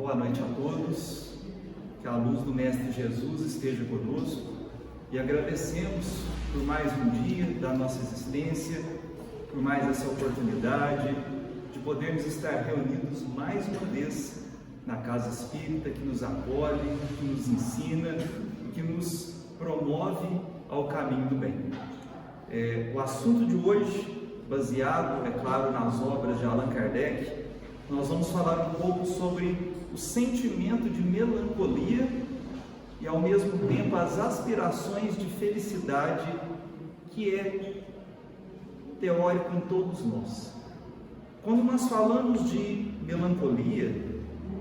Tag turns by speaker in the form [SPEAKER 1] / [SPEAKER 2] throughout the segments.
[SPEAKER 1] Boa noite a todos, que a luz do Mestre Jesus esteja conosco e agradecemos por mais um dia da nossa existência, por mais essa oportunidade de podermos estar reunidos mais uma vez na Casa Espírita, que nos acolhe, que nos ensina, que nos promove ao caminho do bem. O assunto de hoje, baseado, é claro, nas obras de Allan Kardec, nós vamos falar um pouco sobre o sentimento de melancolia e, ao mesmo tempo, as aspirações de felicidade que é teórico em todos nós. Quando nós falamos de melancolia,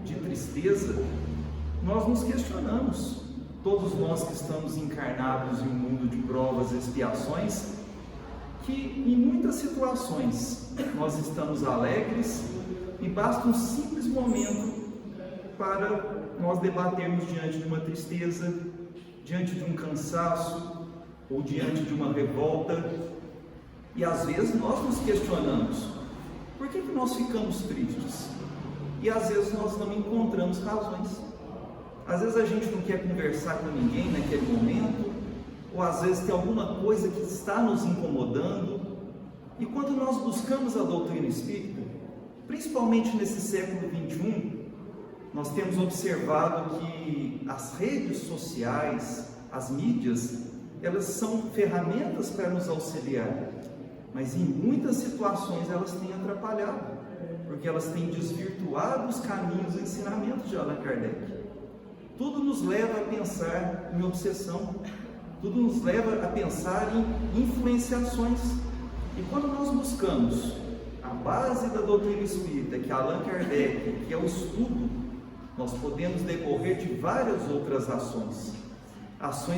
[SPEAKER 1] de tristeza, nós nos questionamos, todos nós que estamos encarnados em um mundo de provas e expiações, que em muitas situações nós estamos alegres e basta um simples momento para nós debatermos diante de uma tristeza, diante de um cansaço ou diante de uma revolta, e às vezes nós nos questionamos, por que nós ficamos tristes? E às vezes nós não encontramos razões. Às vezes a gente não quer conversar com ninguém naquele momento, ou às vezes tem alguma coisa que está nos incomodando. E quando nós buscamos a doutrina espírita, principalmente nesse século XXI, nós temos observado que as redes sociais, as mídias, elas são ferramentas para nos auxiliar, mas em muitas situações elas têm atrapalhado, porque elas têm desvirtuado os caminhos e ensinamentos de Allan Kardec. Tudo nos leva a pensar em obsessão, tudo nos leva a pensar em influenciações. E quando nós buscamos a base da doutrina espírita, que é Allan Kardec, que é o estudo, nós podemos decorrer de várias outras ações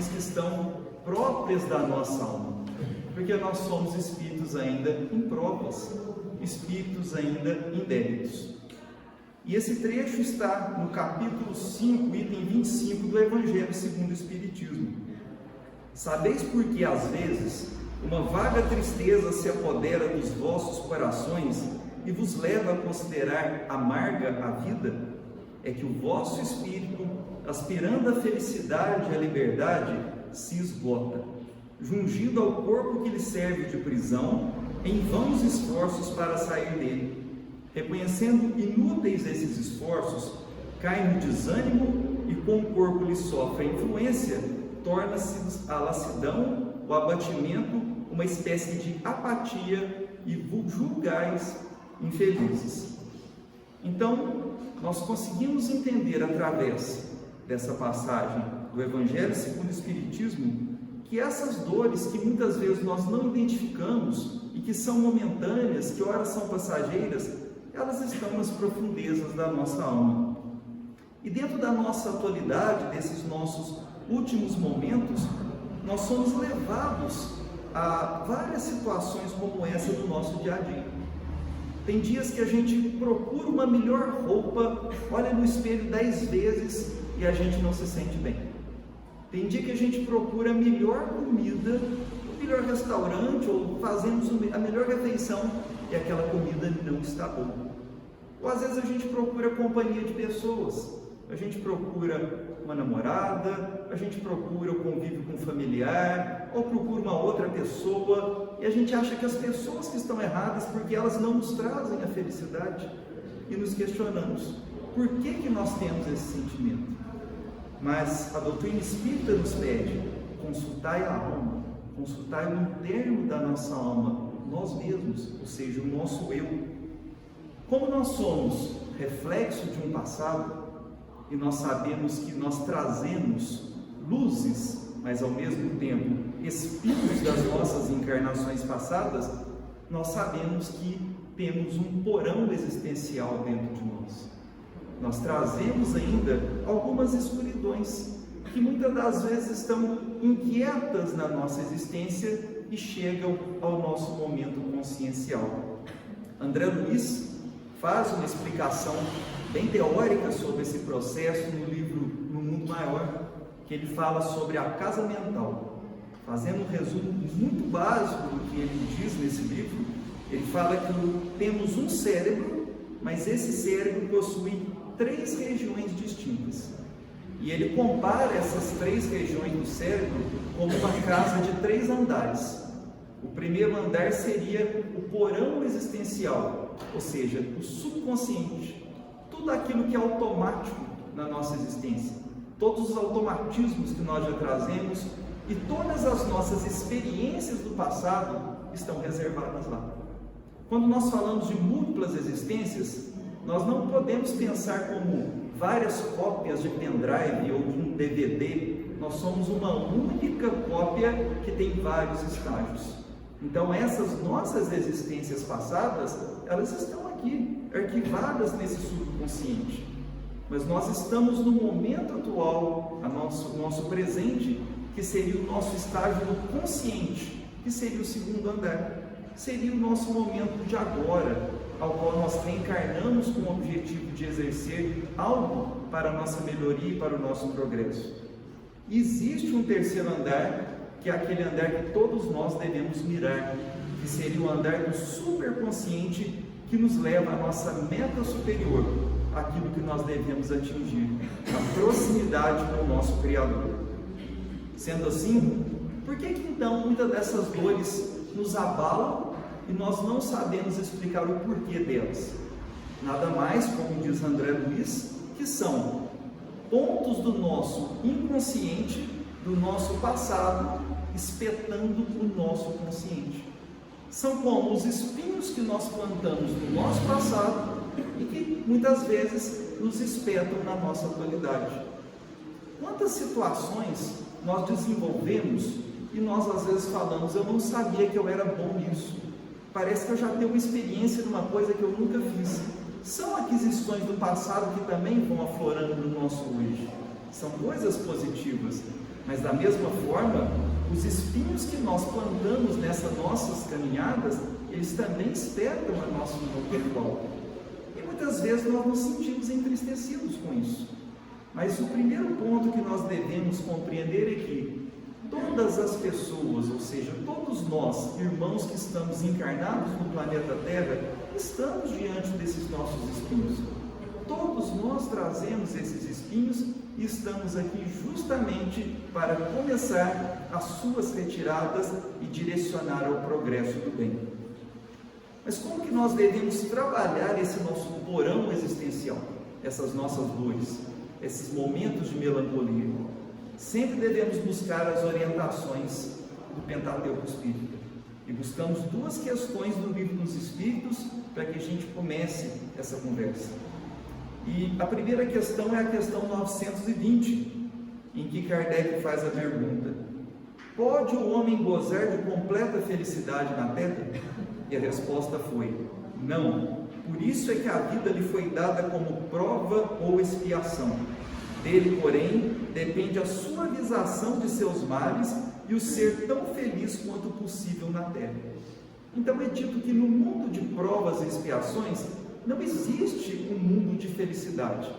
[SPEAKER 1] que estão próprias da nossa alma, porque nós somos espíritos ainda impróprios, espíritos ainda indébitos. E esse trecho está no capítulo 5, item 25 do Evangelho segundo o Espiritismo. Sabeis por que às vezes uma vaga tristeza se apodera dos vossos corações e vos leva a considerar amarga a vida? É que o vosso espírito, aspirando à felicidade e à liberdade, se esgota, jungindo ao corpo que lhe serve de prisão, em vãos esforços para sair dele. Reconhecendo inúteis esses esforços, cai no desânimo e, com o corpo lhe sofre a influência, torna-se a lassidão, o abatimento, uma espécie de apatia, e vos julgais infelizes. Então, nós conseguimos entender através dessa passagem do Evangelho segundo o Espiritismo que essas dores que muitas vezes nós não identificamos e que são momentâneas, que ora são passageiras, elas estão nas profundezas da nossa alma. E dentro da nossa atualidade, desses nossos últimos momentos, nós somos levados a várias situações como essa do nosso dia a dia. Tem dias que a gente procura uma melhor roupa, olha no espelho 10 vezes e a gente não se sente bem. Tem dia que a gente procura a melhor comida, o melhor restaurante, ou fazemos a melhor refeição e aquela comida não está boa. Ou às vezes a gente procura a companhia de pessoas, a gente procura uma namorada, a gente procura o convívio com um familiar, ou procura uma outra pessoa, e a gente acha que as pessoas que estão erradas porque elas não nos trazem a felicidade, e nos questionamos, por que nós temos esse sentimento? Mas a doutrina espírita nos pede, consultai a alma, consultai o interno da nossa alma, nós mesmos, ou seja, o nosso eu. Como nós somos reflexo de um passado, e nós sabemos que nós trazemos luzes, mas ao mesmo tempo espíritos das nossas encarnações passadas, nós sabemos que temos um porão existencial dentro de nós. Nós trazemos ainda algumas escuridões que muitas das vezes estão inquietas na nossa existência e chegam ao nosso momento consciencial. André Luiz faz uma explicação bem teórica sobre esse processo no livro No Mundo Maior, que ele fala sobre a casa mental. Fazendo um resumo muito básico do que ele diz nesse livro, ele fala que temos um cérebro, mas esse cérebro possui 3 regiões distintas. E ele compara essas 3 regiões do cérebro como uma casa de 3 andares. O primeiro andar seria o porão existencial, ou seja, o subconsciente, tudo aquilo que é automático na nossa existência, todos os automatismos que nós já trazemos e todas as nossas experiências do passado estão reservadas lá. Quando nós falamos de múltiplas existências, nós não podemos pensar como várias cópias de pendrive ou de um DVD. Nós somos uma única cópia que tem vários estágios. Então essas nossas existências passadas, elas estão aqui, arquivadas nesse subconsciente. Mas nós estamos no momento atual, nosso presente, que seria o nosso estágio do consciente, que seria o segundo andar. Seria o nosso momento de agora, ao qual nós reencarnamos com o objetivo de exercer algo para a nossa melhoria e para o nosso progresso. Existe um terceiro andar, que é aquele andar que todos nós devemos mirar, que seria o andar do superconsciente, que nos leva à nossa meta superior, aquilo que nós devemos atingir, a proximidade com o nosso Criador. Sendo assim, por que então muitas dessas dores nos abalam e nós não sabemos explicar o porquê delas? Nada mais, como diz André Luiz, que são pontos do nosso inconsciente, do nosso passado, espetando o nosso consciente. São como os espinhos que nós plantamos no nosso passado e que muitas vezes nos espetam na nossa atualidade. Quantas situações nós desenvolvemos e nós às vezes falamos: eu não sabia que eu era bom nisso, parece que eu já tenho uma experiência de uma coisa que eu nunca fiz. São aquisições do passado que também vão aflorando no nosso hoje, são coisas positivas, mas da mesma forma, os espinhos que nós plantamos nessas nossas caminhadas, eles também espetam a nosso mundo atual. E muitas vezes nós nos sentimos entristecidos com isso. Mas o primeiro ponto que nós devemos compreender é que todas as pessoas, ou seja, todos nós, irmãos que estamos encarnados no planeta Terra, estamos diante desses nossos espinhos. Todos nós trazemos esses espinhos e estamos aqui justamente para começar as suas retiradas e direcionar ao progresso do bem. Mas como que nós devemos trabalhar esse nosso porão existencial, essas nossas dores, esses momentos de melancolia? Sempre devemos buscar as orientações do Pentateuco Espírita. E buscamos 2 questões do Livro dos Espíritos para que a gente comece essa conversa. E a primeira questão é a questão 920, em que Kardec faz a pergunta: pode o homem gozar de completa felicidade na Terra? E a resposta foi: não. Por isso é que a vida lhe foi dada como prova ou expiação. Dele, porém, depende a suavização de seus males e o ser tão feliz quanto possível na Terra. Então é dito que no mundo de provas e expiações não existe um mundo de felicidade,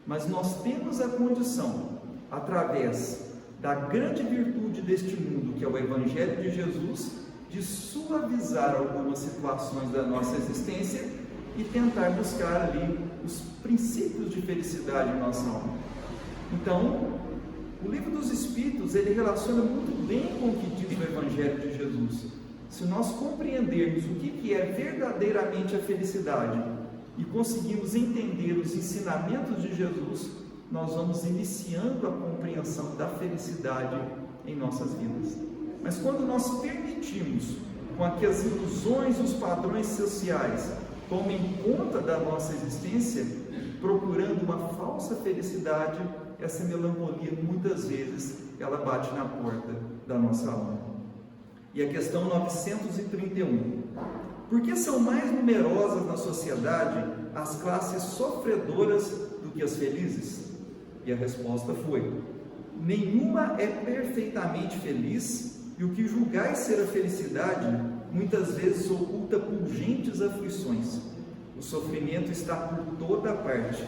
[SPEAKER 1] mas nós temos a condição, através da grande virtude deste mundo, que é o Evangelho de Jesus, de suavizar algumas situações da nossa existência e tentar buscar ali os princípios de felicidade em nossa alma. Então, o Livro dos Espíritos, ele relaciona muito bem com o que diz o Evangelho de Jesus. Se nós compreendermos o que é verdadeiramente a felicidade e conseguimos entender os ensinamentos de Jesus, nós vamos iniciando a compreensão da felicidade em nossas vidas. Mas quando nós permitimos com que as ilusões, os padrões sociais tomem conta da nossa existência, procurando uma falsa felicidade, essa melancolia muitas vezes ela bate na porta da nossa alma. E a questão 931: por que são mais numerosas na sociedade as classes sofredoras do que as felizes? E a resposta foi: nenhuma é perfeitamente feliz, e o que julgais ser a felicidade muitas vezes oculta pungentes aflições. O sofrimento está por toda parte.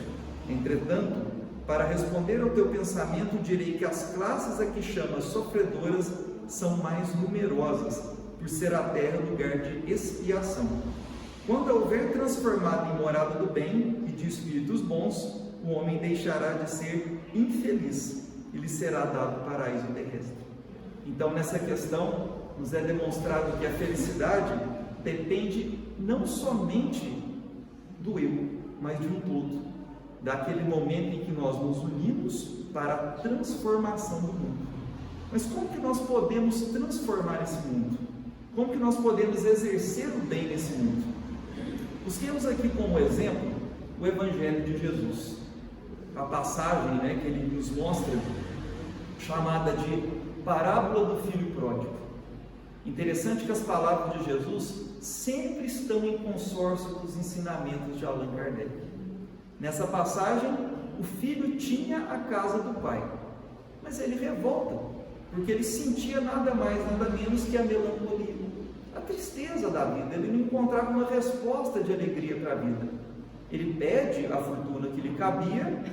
[SPEAKER 1] Entretanto, para responder ao teu pensamento, direi que as classes a que chamas sofredoras são mais numerosas, por ser a terra lugar de expiação. Quando houver transformado em morada do bem e de espíritos bons, o homem deixará de ser infeliz e lhe será dado o paraíso terrestre. Então, nessa questão, nos é demonstrado que a felicidade depende não somente do eu, mas de um todo, daquele momento em que nós nos unimos para a transformação do mundo. Mas como que nós podemos transformar esse mundo? Como que nós podemos exercer o bem nesse mundo? Busquemos aqui como exemplo o Evangelho de Jesus. A passagem, que ele nos mostra, chamada de parábola do filho pródigo. Interessante que as palavras de Jesus sempre estão em consórcio com os ensinamentos de Allan Kardec. Nessa passagem, o filho tinha a casa do pai, mas ele revolta, porque ele sentia nada mais, nada menos que a melancolia, a tristeza da vida. Ele não encontrava uma resposta de alegria para a vida. Ele pede a fortuna que lhe cabia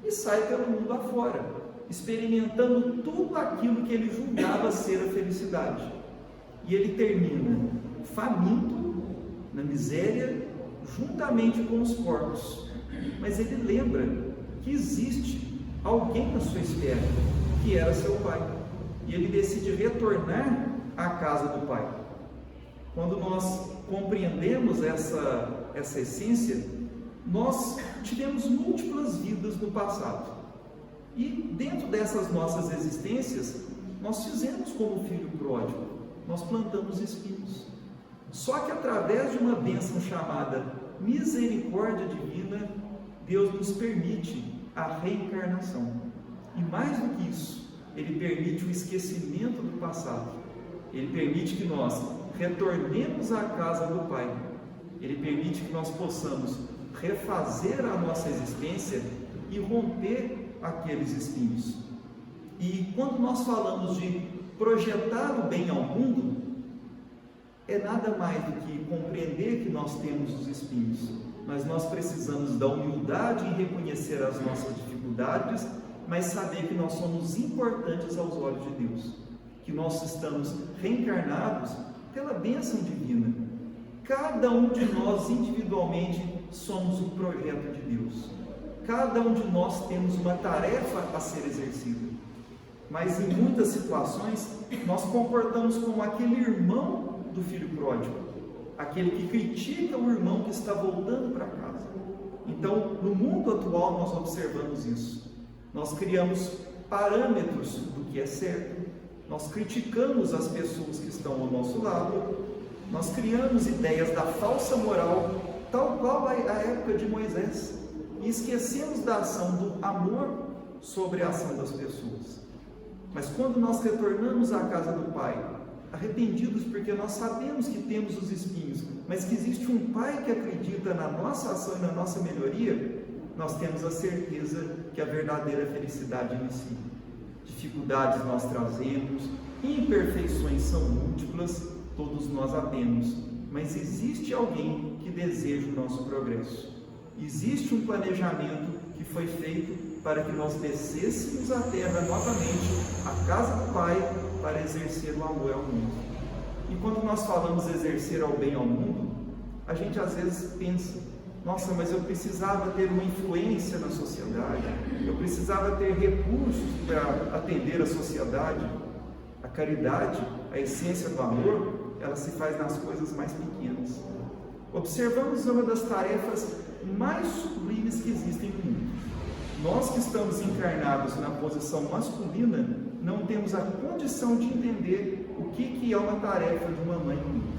[SPEAKER 1] e sai pelo mundo afora, experimentando tudo aquilo que ele julgava ser a felicidade. E ele termina faminto, na miséria, juntamente com os porcos. Mas ele lembra que existe alguém na sua espera, que era seu pai. E ele decide retornar à casa do pai. Quando nós compreendemos essa essência, nós tivemos múltiplas vidas no passado. E dentro dessas nossas existências, nós fizemos como o filho pródigo, nós plantamos espinhos. Só que através de uma bênção chamada misericórdia divina, Deus nos permite a reencarnação. E mais do que isso, Ele permite o esquecimento do passado. Ele permite que nós retornemos à casa do Pai. Ele permite que nós possamos refazer a nossa existência e romper aqueles espinhos. E quando nós falamos de projetar o bem ao mundo, é nada mais do que compreender que nós temos os espinhos, mas nós precisamos da humildade em reconhecer as nossas dificuldades, mas saber que nós somos importantes aos olhos de Deus, que nós estamos reencarnados pela bênção divina. Cada um de nós individualmente somos um projeto de Deus. Cada um de nós temos uma tarefa a ser exercida. Mas em muitas situações nós comportamos como aquele irmão do filho pródigo, aquele que critica o irmão que está voltando para casa. Então, no mundo atual nós observamos isso. Nós criamos parâmetros do que é certo, nós criticamos as pessoas que estão ao nosso lado, nós criamos ideias da falsa moral, tal qual a época de Moisés, e esquecemos da ação do amor sobre a ação das pessoas. Mas quando nós retornamos à casa do Pai, arrependidos porque nós sabemos que temos os espinhos, mas que existe um Pai que acredita na nossa ação e na nossa melhoria, nós temos a certeza que a verdadeira felicidade inicia. Dificuldades nós trazemos, imperfeições são múltiplas, todos nós a temos, mas existe alguém que deseja o nosso progresso. Existe um planejamento que foi feito para que nós descêssemos à terra novamente, à casa do Pai, para exercer o amor ao mundo. E quando nós falamos exercer o bem ao mundo, a gente às vezes pensa: nossa, mas eu precisava ter uma influência na sociedade, eu precisava ter recursos para atender a sociedade. A caridade, a essência do amor, ela se faz nas coisas mais pequenas. Observamos uma das tarefas mais sublimes que existem no mundo. Nós que estamos encarnados na posição masculina, não temos a condição de entender o que é uma tarefa de uma mãe no mundo.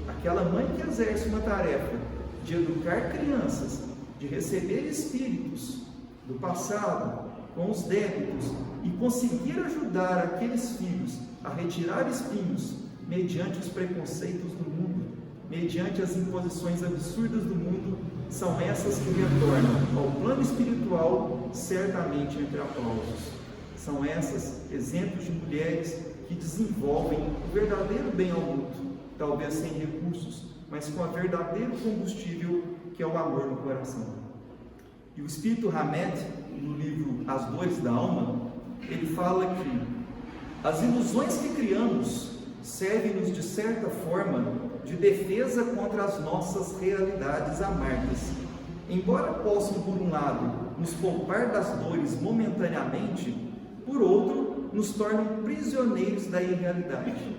[SPEAKER 1] Aquela mãe que exerce uma tarefa de educar crianças, de receber espíritos do passado com os débitos e conseguir ajudar aqueles filhos a retirar espinhos mediante os preconceitos do mundo, mediante as imposições absurdas do mundo, são essas que retornam ao plano espiritual certamente entre aplausos. São essas exemplos de mulheres que desenvolvem o verdadeiro bem ao mundo, talvez sem recursos, mas com o verdadeiro combustível que é o amor no coração. E o Espírito Hamed, no livro As Dores da Alma, ele fala que as ilusões que criamos servem-nos de certa forma de defesa contra as nossas realidades amargas. Embora possam, por um lado, nos poupar das dores momentaneamente, por outro, nos tornam prisioneiros da irrealidade.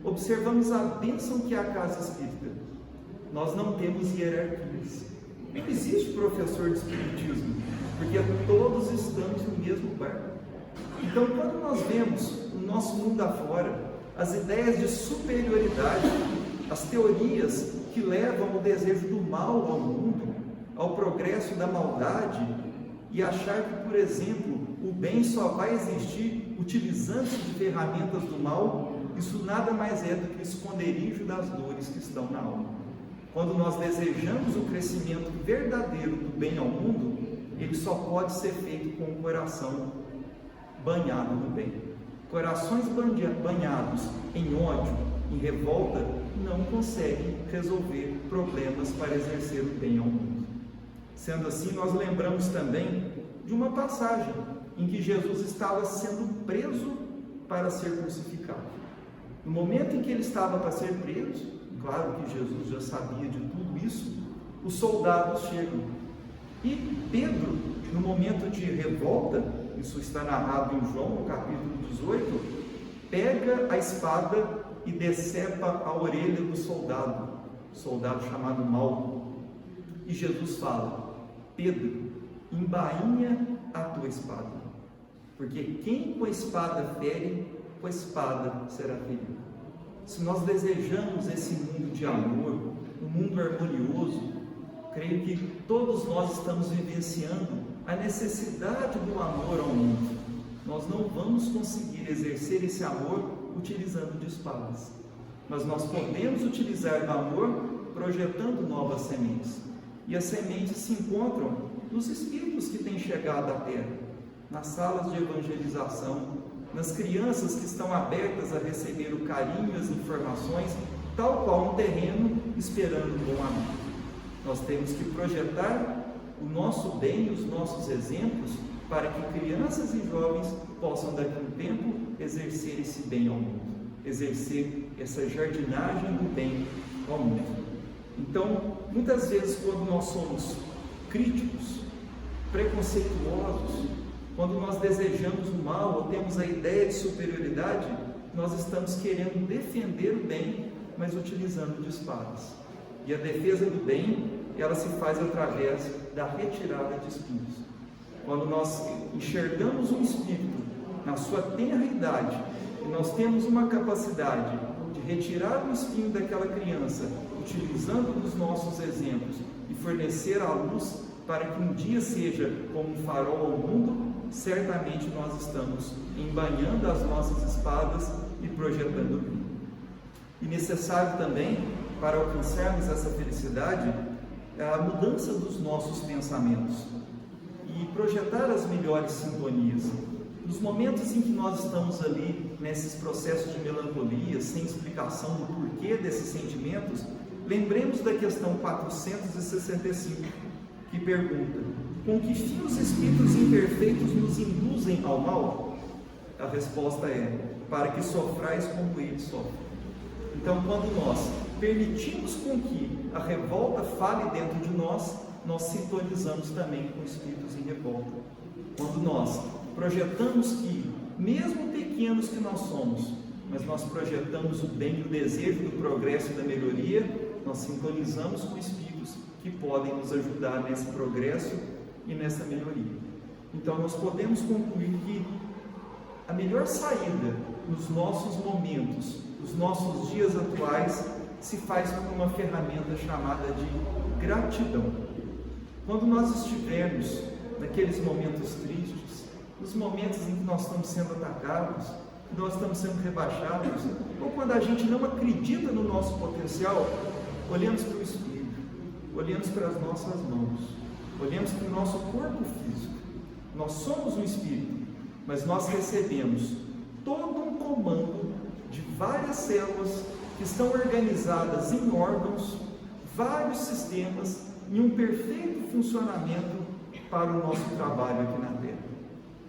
[SPEAKER 1] Observamos a bênção que é a casa espírita. Nós não temos hierarquias. Não existe professor de espiritismo, porque todos estamos no mesmo barco. Então, quando nós vemos no nosso mundo afora as ideias de superioridade, as teorias que levam o desejo do mal ao mundo, ao progresso da maldade, e achar que, por exemplo, o bem só vai existir utilizando-se de ferramentas do mal, isso nada mais é do que o esconderijo das dores que estão na alma. Quando nós desejamos o crescimento verdadeiro do bem ao mundo, ele só pode ser feito com o coração banhado no bem. Corações banhados em ódio, em revolta, não conseguem resolver problemas para exercer o bem ao mundo. Sendo assim, nós lembramos também de uma passagem em que Jesus estava sendo preso para ser crucificado. No momento em que ele estava para ser preso, claro que Jesus já sabia de tudo isso, os soldados chegam. E Pedro, no momento de revolta, isso está narrado em João, no capítulo 18, pega a espada e decepa a orelha do soldado chamado Malco. E Jesus fala: Pedro, embainha a tua espada, porque quem com a espada fere, com a espada será ferido. Se nós desejamos esse mundo de amor, um mundo harmonioso, creio que todos nós estamos vivenciando a necessidade do amor ao mundo. Nós não vamos conseguir exercer esse amor utilizando de espadas, mas nós podemos utilizar do amor projetando novas sementes. E as sementes se encontram nos espíritos que têm chegado à Terra, nas salas de evangelização, nas crianças que estão abertas a receber o carinho e as informações, tal qual um terreno esperando um bom amigo. Nós temos que projetar o nosso bem e os nossos exemplos para que crianças e jovens possam daqui a um tempo exercer esse bem ao mundo, exercer essa jardinagem do bem ao mundo. Então, muitas vezes, quando nós somos críticos, preconceituosos, quando nós desejamos o mal ou temos a ideia de superioridade, nós estamos querendo defender o bem, mas utilizando de espadas. E a defesa do bem, ela se faz através da retirada de espinhos. Quando nós enxergamos um espírito na sua tenra idade, e nós temos uma capacidade de retirar o espinho daquela criança, utilizando dos nossos exemplos e fornecer a luz para que um dia seja como um farol ao mundo, certamente nós estamos embainhando as nossas espadas e projetando o bem. E necessário também, para alcançarmos essa felicidade, é a mudança dos nossos pensamentos e projetar as melhores sintonias. Nos momentos em que nós estamos ali, nesses processos de melancolia, sem explicação do porquê desses sentimentos, lembremos da questão 465, que pergunta: com que fim os espíritos imperfeitos nos induzem ao mal? A resposta é: para que sofrais como eles sofrem. Então, quando nós permitimos com que a revolta fale dentro de nós, nós sintonizamos também com espíritos em revolta. Quando nós projetamos que, mesmo pequenos que nós somos, mas nós projetamos o bem e o desejo do progresso e da melhoria, nós sintonizamos com espíritos que podem nos ajudar nesse progresso e nessa melhoria. Então, nós podemos concluir que a melhor saída nos nossos momentos, nos nossos dias atuais, se faz com uma ferramenta chamada de gratidão. Quando nós estivermos naqueles momentos tristes, nos momentos em que nós estamos sendo atacados, que nós estamos sendo rebaixados, ou quando a gente não acredita no nosso potencial, olhemos para o espelho, olhemos para as nossas mãos, olhemos para o nosso corpo físico. Nós somos um espírito, mas nós recebemos todo um comando de várias células que estão organizadas em órgãos, vários sistemas, em um perfeito funcionamento para o nosso trabalho aqui na Terra.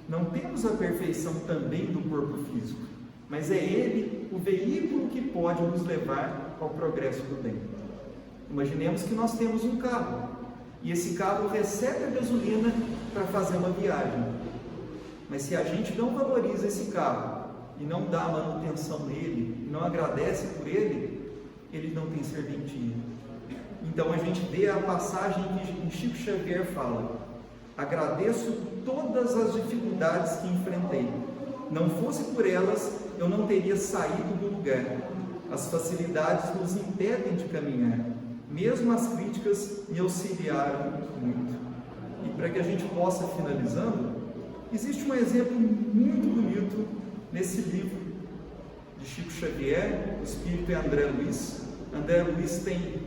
[SPEAKER 1] Não temos a perfeição também do corpo físico, mas é ele o veículo que pode nos levar ao progresso do bem. Imaginemos que nós temos um carro, e esse carro recebe a gasolina para fazer uma viagem. Mas se a gente não valoriza esse carro e não dá manutenção nele, e não agradece por ele, ele não tem serventia. Então a gente vê a passagem que Chico Xavier fala: agradeço todas as dificuldades que enfrentei. Não fosse por elas, eu não teria saído do lugar. As facilidades nos impedem de caminhar. Mesmo as críticas me auxiliaram muito. E para que a gente possa finalizando, existe um exemplo muito bonito nesse livro de Chico Xavier. O espírito é André Luiz. André Luiz tem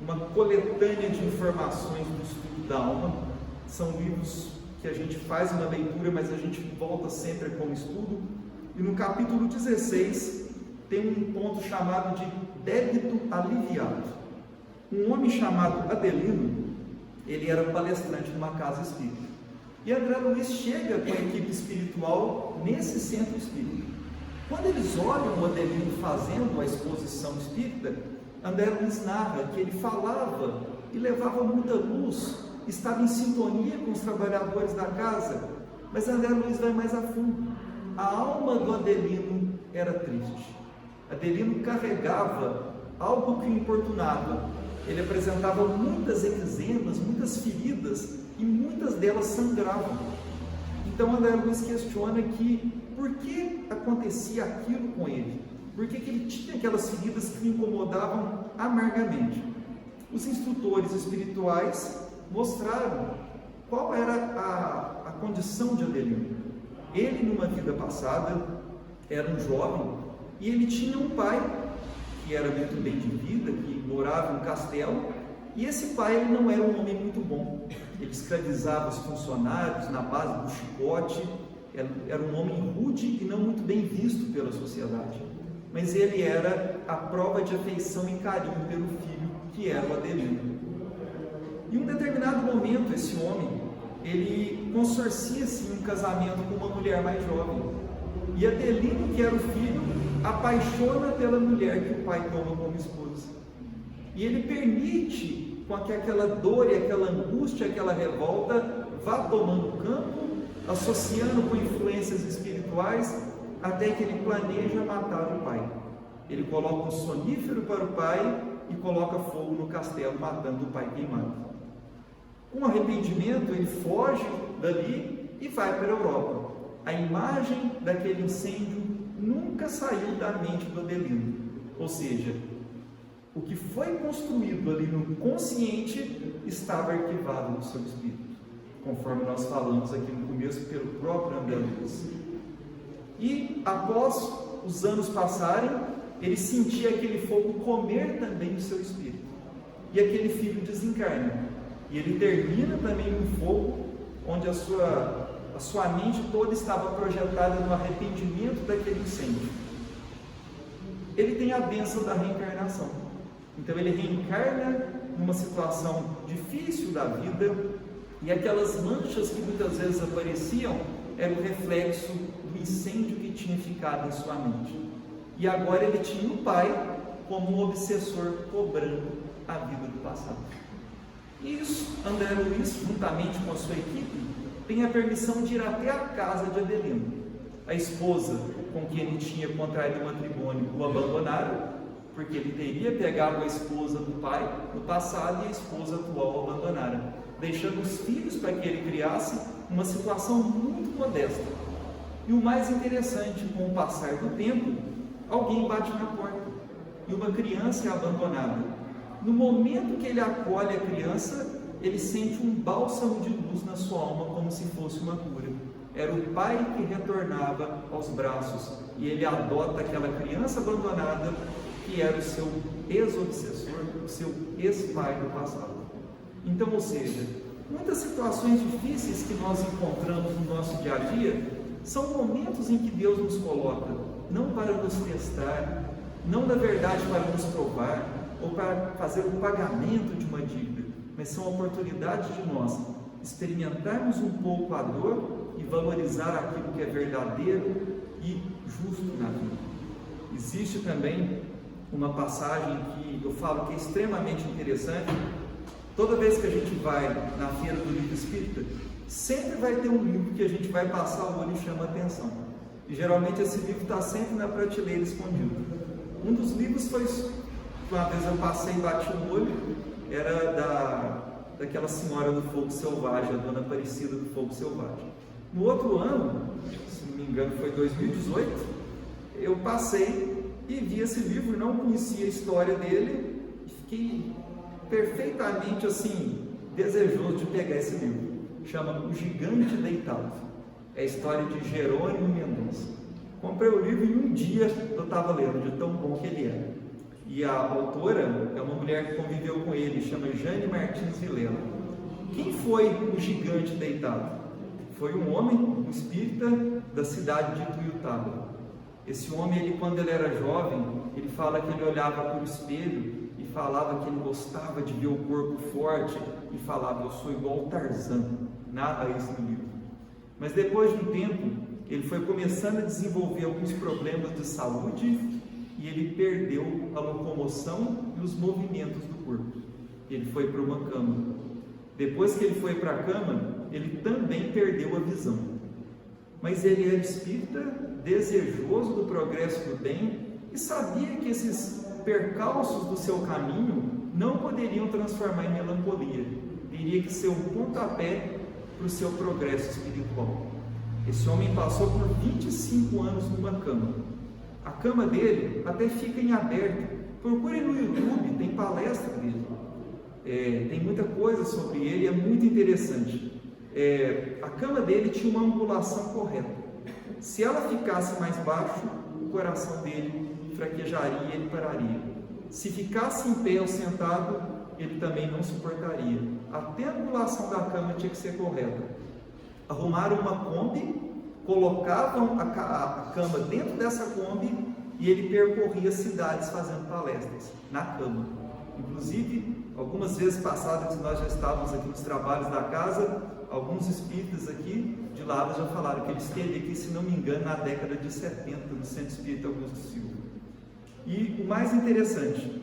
[SPEAKER 1] uma coletânea de informações do estudo da alma. São livros que a gente faz uma leitura, mas a gente volta sempre com o estudo. E no capítulo 16 tem um ponto chamado de débito aliviado. Um homem chamado Adelino, ele era palestrante numa casa espírita. E André Luiz chega com a equipe espiritual nesse centro espírita. Quando eles olham o Adelino fazendo a exposição espírita, André Luiz narra que ele falava e levava muita luz, estava em sintonia com os trabalhadores da casa. Mas André Luiz vai mais a fundo. A alma do Adelino era triste. Adelino carregava algo que o importunava. Ele apresentava muitas eczemas, muitas feridas, e muitas delas sangravam. Então André Luiz questiona que por que acontecia aquilo com ele? Por que ele tinha aquelas feridas que o incomodavam amargamente? Os instrutores espirituais mostraram qual era a condição de Adelino. Ele, numa vida passada, era um jovem, e ele tinha um pai que era muito bem de vida, que morava em um castelo, e esse pai ele não era um homem muito bom. Ele escravizava os funcionários na base do chicote, era um homem rude e não muito bem visto pela sociedade. Mas ele era a prova de afeição e carinho pelo filho, que era o Adelino. Em um determinado momento, esse homem, ele consorcia-se em um casamento com uma mulher mais jovem. E Adelino, que era o filho, apaixona pela mulher que o pai toma como esposa. E ele permite com que aquela dor e aquela angústia, aquela revolta vá tomando campo, associando com influências espirituais, até que ele planeja matar o pai. Ele coloca um sonífero para o pai e coloca fogo no castelo, matando o pai queimado. Com arrependimento, ele foge dali e vai para a Europa. A imagem daquele incêndio nunca saiu da mente do Adelino. Ou seja, o que foi construído ali no consciente estava arquivado no seu espírito, conforme nós falamos aqui no começo pelo próprio André Luiz. E após os anos passarem, ele sentia aquele fogo comer também o seu espírito. E aquele filho desencarna. E ele termina também um fogo onde a sua mente toda estava projetada no arrependimento daquele incêndio. Ele tem a bênção da reencarnação. Então ele reencarna numa situação difícil da vida, e aquelas manchas que muitas vezes apareciam eram o reflexo do incêndio que tinha ficado em sua mente. E agora ele tinha um pai como um obsessor cobrando a vida do passado. Isso, André Luiz, juntamente com a sua equipe, tem a permissão de ir até a casa de Adelino. A esposa com quem ele tinha contraído o matrimônio o abandonaram, porque ele teria pegado a esposa do pai no passado e a esposa atual o abandonaram, deixando os filhos para que ele criasse uma situação muito modesta. E o mais interessante, com o passar do tempo, alguém bate na porta e uma criança é abandonada. No momento que ele acolhe a criança, ele sente um bálsamo de luz na sua alma, como se fosse uma cura. Era o pai que retornava aos braços, e ele adota aquela criança abandonada, que era o seu ex-obsessor, o seu ex-pai do passado. Então, ou seja, muitas situações difíceis que nós encontramos no nosso dia a dia, são momentos em que Deus nos coloca, não para nos testar, não na verdade para nos provar, ou para fazer o pagamento de uma dívida, mas são oportunidades de nós experimentarmos um pouco a dor e valorizar aquilo que é verdadeiro e justo na vida. Existe também uma passagem que eu falo que é extremamente interessante, Toda vez que a gente vai na feira do livro espírita, sempre vai ter um livro que a gente vai passar o olho e chama a atenção. E geralmente esse livro está sempre na prateleira escondido. Um dos livros foi, uma vez eu passei e bati o olho, era daquela senhora do Fogo Selvagem, a Dona Aparecida do Fogo Selvagem. No outro ano, se não me engano foi 2018, eu passei e vi esse livro, não conhecia a história dele, e fiquei perfeitamente assim, desejoso de pegar esse livro. Chama O Gigante Deitado. É a história de Jerônimo Mendonça. Comprei o livro e um dia eu estava lendo, de tão bom que ele é. E a autora é uma mulher que conviveu com ele, chama Jane Martins Vilela. Quem foi o Gigante Deitado? Foi um homem, um espírita da cidade de Ituiutaba. Esse homem, quando ele era jovem, ele fala que ele olhava para o espelho e falava que ele gostava de ver o corpo forte e falava, eu sou igual ao Tarzan. Narra isso no livro. Mas depois de um tempo, ele foi começando a desenvolver alguns problemas de saúde e ele perdeu a locomoção e os movimentos do corpo. Ele foi para uma cama. Depois que ele foi para a cama, ele também perdeu a visão. Mas ele era espírita, desejoso do progresso do bem e sabia que esses percalços do seu caminho não poderiam transformar em melancolia. Teria que ser um pontapé para o seu progresso espiritual. Esse homem passou por 25 anos numa cama. A cama dele até fica em aberto. Procure no YouTube, tem palestra dele. Tem muita coisa sobre ele, é muito interessante. A cama dele tinha uma angulação correta. Se ela ficasse mais baixo, o coração dele fraquejaria e ele pararia. Se ficasse em pé ou sentado, ele também não suportaria. Até a angulação da cama tinha que ser correta. Arrumaram uma Kombi, colocavam a cama dentro dessa Kombi e ele percorria cidades fazendo palestras na cama. Inclusive, algumas vezes passadas que nós já estávamos aqui nos trabalhos da casa, alguns espíritas aqui de lado já falaram que ele esteve aqui, se não me engano, na década de 70, no Centro Espírita Augusto Silva. E o mais interessante,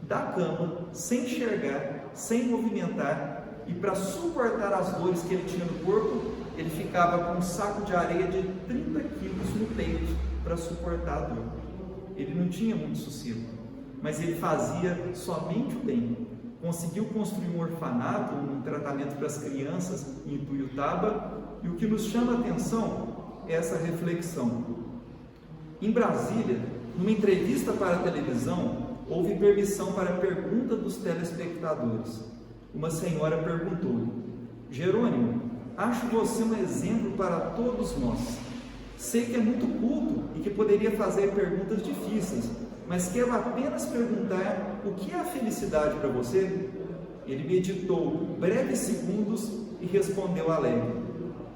[SPEAKER 1] da cama, sem enxergar, sem movimentar, e para suportar as dores que ele tinha no corpo, ele ficava com um saco de areia de 30 quilos no peito para suportar a dor. Ele não tinha muito sossego, mas ele fazia somente o bem. Conseguiu construir um orfanato, um tratamento para as crianças em Ituiutaba, e o que nos chama a atenção é essa reflexão. Em Brasília, numa entrevista para a televisão, houve permissão para a pergunta dos telespectadores. Uma senhora perguntou: Jerônimo, acho você um exemplo para todos nós. Sei que é muito culto e que poderia fazer perguntas difíceis, mas quero apenas perguntar o que é a felicidade para você? Ele meditou breves segundos e respondeu alegre: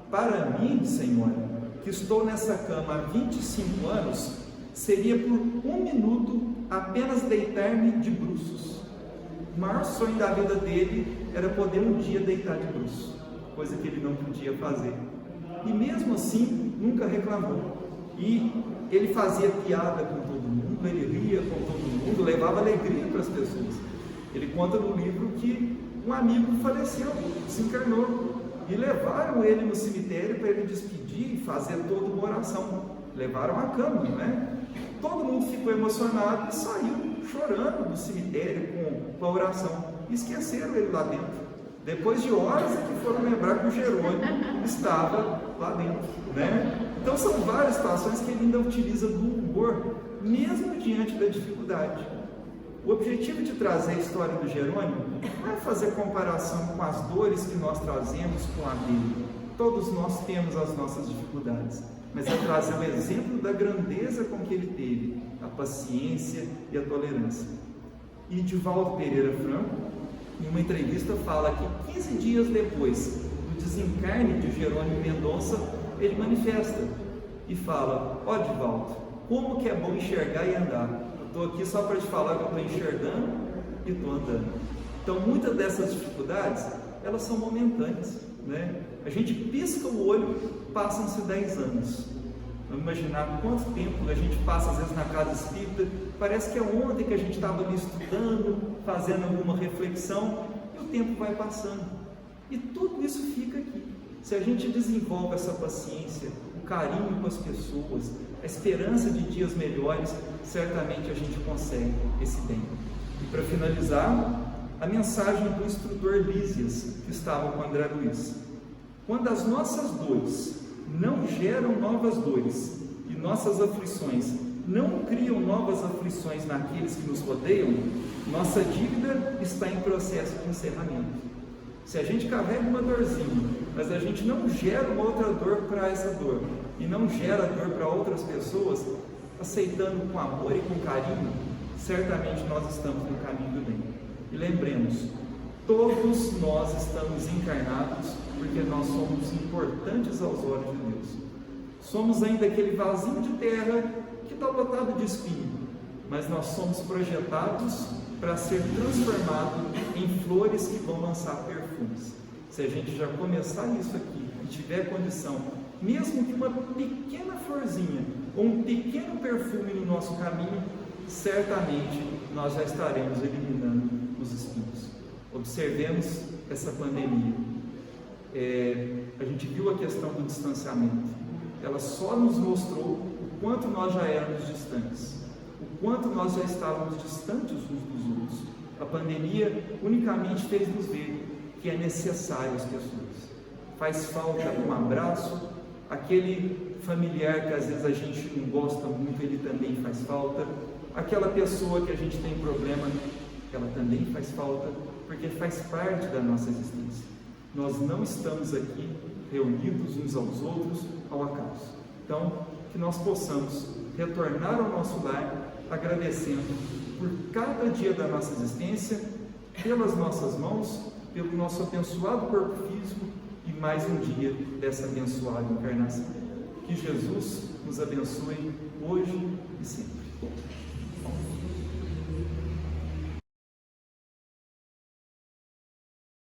[SPEAKER 1] para mim, senhora, que estou nessa cama há 25 anos, seria por um minuto apenas deitar-me de bruços. O maior sonho da vida dele era poder um dia deitar de bruços, coisa que ele não podia fazer. E mesmo assim, nunca reclamou. E ele fazia piada com todo mundo, ele ria com todo mundo, levava alegria para as pessoas. Ele conta no livro que um amigo faleceu, desencarnou, e levaram ele no cemitério para ele despedir e fazer toda uma oração. Levaram a cama, né? Todo mundo ficou emocionado e saiu chorando do cemitério com a oração. Esqueceram ele lá dentro. Depois de horas é que foram lembrar que o Jerônimo estava lá dentro, né? Então são várias situações que ele ainda utiliza do humor, mesmo diante da dificuldade. O objetivo de trazer a história do Jerônimo não é fazer comparação com as dores que nós trazemos com a dele. Todos nós temos as nossas dificuldades, mas é trazer o exemplo da grandeza com que ele teve, a paciência e a tolerância. E Divaldo Pereira Franco, em uma entrevista, fala que 15 dias depois do desencarne de Jerônimo Mendonça, ele manifesta e fala: ó Divaldo, como que é bom enxergar e andar. Eu estou aqui só para te falar que eu estou enxergando e estou andando. Então, muitas dessas dificuldades, elas são momentâneas, né? A gente pisca o olho, passam-se 10 anos. Vamos imaginar quanto tempo a gente passa às vezes na casa espírita, parece que é ontem que a gente estava ali estudando, fazendo alguma reflexão, e o tempo vai passando e tudo isso fica aqui. Se a gente desenvolve essa paciência, o carinho com as pessoas, a esperança de dias melhores, certamente a gente consegue esse bem. E para finalizar, a mensagem do instrutor Lísias, que estava com André Luiz. Quando as nossas dores não geram novas dores e nossas aflições não criam novas aflições naqueles que nos rodeiam, nossa dívida está em processo de encerramento. Se a gente carrega uma dorzinha, mas a gente não gera uma outra dor para essa dor, e não gera dor para outras pessoas, aceitando com amor e com carinho, certamente nós estamos no caminho do bem. E lembremos, todos nós estamos encarnados porque nós somos importantes aos olhos de Deus. Somos ainda aquele vasinho de terra que está lotado de espinho, mas nós somos projetados para ser transformado em flores que vão lançar perfumes. Se a gente já começar isso aqui e tiver condição, mesmo que uma pequena florzinha ou um pequeno perfume no nosso caminho, certamente nós já estaremos eliminando os espinhos. Observemos essa pandemia. A gente viu a questão do distanciamento. Ela só nos mostrou o quanto nós já éramos distantes, o quanto nós já estávamos distantes uns dos outros. A pandemia unicamente fez nos ver que é necessário as pessoas. Faz falta um abraço, aquele familiar que às vezes a gente não gosta muito, ele também faz falta. Aquela pessoa que a gente tem problema, ela também faz falta, porque faz parte da nossa existência. Nós não estamos aqui reunidos uns aos outros ao acaso. Então, que nós possamos retornar ao nosso lar agradecendo por cada dia da nossa existência, pelas nossas mãos, pelo nosso abençoado corpo físico e mais um dia dessa abençoada encarnação. Que Jesus nos abençoe hoje e sempre.